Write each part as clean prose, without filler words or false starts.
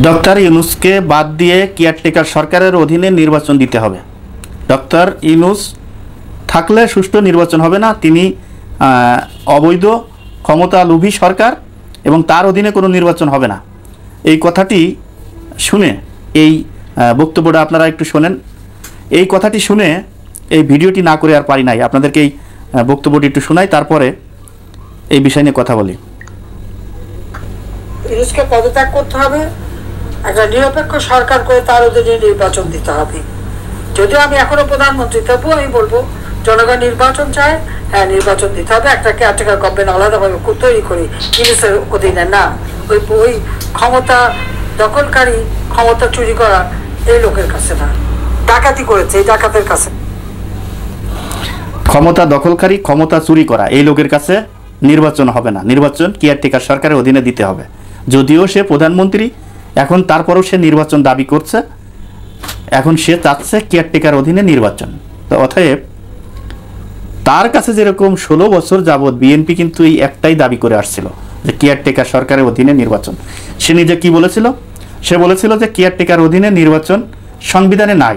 Doctor ইউনূসকে বাদ দিয়ে caretaker সরকারের অধীনে নির্বাচন দিতে হবে। ডক্টর ইউনূস থাকলে সুষ্ঠু নির্বাচন হবে না। তিনি অবৈধ ক্ষমতালোভী সরকার এবং তার অধীনে কোনো নির্বাচন হবে না। এই কথাটি শুনে এই বক্তব্যটা আপনারা একটু শোনেন। এই কথাটি শুনে এই ভিডিওটি না করে আর পারি নাই, আপনাদেরকে এই বক্তব্যটি একটু শোনাই, তারপরে এই বিষয় নিয়ে কথা বলি। ইউনূসকে পদত্যাগ করতে হবে, একটা নিরপেক্ষ সরকার করে তার অধীনে নির্বাচন দিতে হবে। যদিও আমি এখনো প্রধানমন্ত্রী, তবুও আমি বলবো জনগণ নির্বাচন চায়, হ্যাঁ নির্বাচন দিতে হবে। একটা কেয়ারটেকার গভর্নমেন্ট আলাদাভাবে তৈরি করি, ইউনূসের অধীনে না। ওই ক্ষমতা দখলকারী, ক্ষমতা চুরি করা এই লোকের কাছে না, ডাকাতি করেছে এই ডাকাতের কাছে। ক্ষমতা দখলকারী, ক্ষমতা চুরি করা এই লোকের কাছে নির্বাচন হবে না। নির্বাচন কেয়ারটেকার সরকারের অধীনে দিতে হবে। যদিও সে প্রধানমন্ত্রী, এখন তারপরও সে নির্বাচন দাবি করছে। এখন সে চাচ্ছে কেয়ারটেকার অধীনে নির্বাচন। তো অতএব তার কাছে যেরকম 16 বছর যাবৎ বিএনপি কিন্তু এই একটাই দাবি করে আসছিল যে কেয়ারটেকার সরকারের অধীনে নির্বাচন। সে নিজে কি বলেছিল? সে বলেছিল যে কেয়ারটেকার অধীনে নির্বাচন সংবিধানে নাই।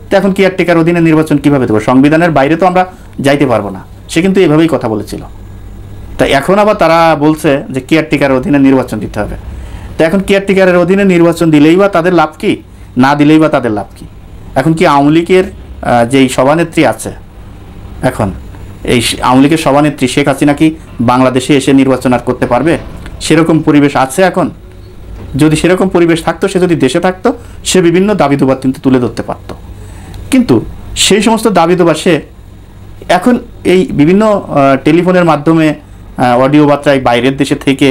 তো এখন কেয়ারটেকার অধীনে নির্বাচন কিভাবে দেবো? সংবিধানের বাইরে তো আমরা যাইতে পারবো না। সে কিন্তু এভাবেই কথা বলেছিল। তা এখন আবার তারা বলছে যে কেয়ারটেকার অধীনে নির্বাচন দিতে হবে। তো এখন কেয়ারটেকারের অধীনে নির্বাচন দিলেই বা তাদের লাভ কি, না দিলেই বা তাদের লাভ কি? এখন কি আওয়ামী লীগের যেই সভানেত্রী আছে, এখন এই আওয়ামী লীগের সভানেত্রী শেখ হাসিনা কি বাংলাদেশে এসে নির্বাচন আর করতে পারবে? সেরকম পরিবেশ আছে এখন? যদি সেরকম পরিবেশ থাকতো, সে যদি দেশে থাকতো, সে বিভিন্ন দাবি দাবা কিন্তু তুলে ধরতে পারত। কিন্তু সেই সমস্ত দাবি দাবা সে এখন এই বিভিন্ন টেলিফোনের মাধ্যমে অডিও বার্তায় বাইরের দেশে থেকে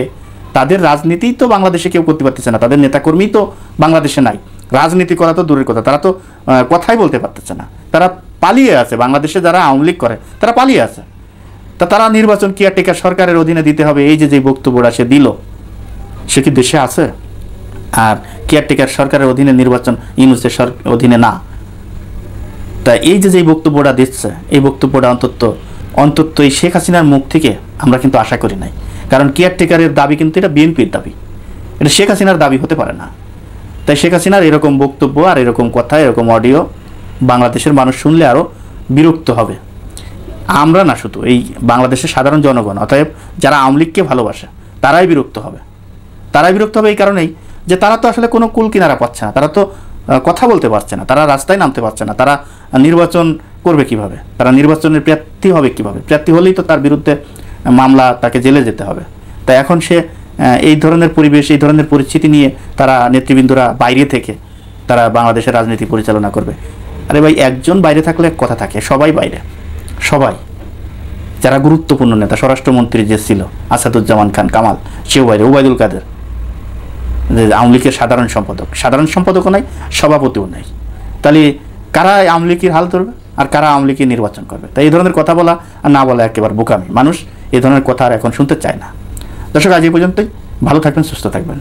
তাদের রাজনীতি তো বাংলাদেশে কেউ করতে পারতেছে না। তাদের নেতাকর্মী তো বাংলাদেশে নাই। রাজনীতি করা তো দূরের কথা, তারা তো কথাই বলতে পারতেছে না। তারা পালিয়ে আছে। বাংলাদেশে যারা আওয়ামী লীগ করে তারা পালিয়ে আছে। তা তারা নির্বাচন কেয়ারটেকার সরকারের অধীনে দিতে হবে, এই যে বক্তব্যটা সে দিল, সে কি দেশে আছে? আর কেয়ারটেকার সরকারের অধীনে নির্বাচন ইউনূসের অধীনে না। তা এই যে বক্তব্যটা দিচ্ছে, এই বক্তব্যটা অন্তত এই শেখ হাসিনার মুখ থেকে আমরা কিন্তু আশা করি নাই। কারণ কেয়ারটেকারের দাবি কিন্তু এটা বিএনপির দাবি, এটা শেখ হাসিনার দাবি হতে পারে না। তাই শেখ হাসিনার এরকম বক্তব্য আর এরকম কথা, এরকম অডিও বাংলাদেশের মানুষ শুনলে আরও বিরক্ত হবে। আমরা না, শুধু এই বাংলাদেশের সাধারণ জনগণ, অতএব যারা আওয়ামী লীগকে ভালোবাসে তারাই বিরক্ত হবে। তারাই বিরক্ত হবে এই কারণেই যে তারা তো আসলে কোনো কুল কিনারা পাচ্ছে না। তারা তো কথা বলতে পারছে না, তারা রাস্তায় নামতে পারছে না। তারা নির্বাচন করবে কিভাবে? তারা নির্বাচনের প্রার্থী হবে কিভাবে? প্রার্থী হলেই তো তার বিরুদ্ধে মামলা, তাকে জেলে যেতে হবে। তাই এখন সে এই ধরনের পরিবেশ, এই ধরনের পরিস্থিতি নিয়ে তারা নেতৃবৃন্দরা বাইরে থেকে তারা বাংলাদেশের রাজনীতি পরিচালনা করবে। আরে ভাই, একজন বাইরে থাকলে এক কথা থাকে, সবাই বাইরে। সবাই যারা গুরুত্বপূর্ণ নেতা, স্বরাষ্ট্রমন্ত্রী যে ছিল আসাদুজ্জামান খান কামাল, সেও বাইরে। ওবায়দুল কাদের আওয়ামী লীগের সাধারণ সম্পাদকও নাই, সভাপতিও নাই। তাহলে কারা আওয়ামী লীগের হাল ধরবে আর কারা আওয়ামী লীগের নির্বাচন করবে? তাই এই ধরনের কথা বলা আর না বলা একেবারে বোকামি। মানুষ এই ধরনের কথা আর এখন শুনতে চায় না। দর্শক, আজ এই পর্যন্তই। ভালো থাকবেন, সুস্থ থাকবেন।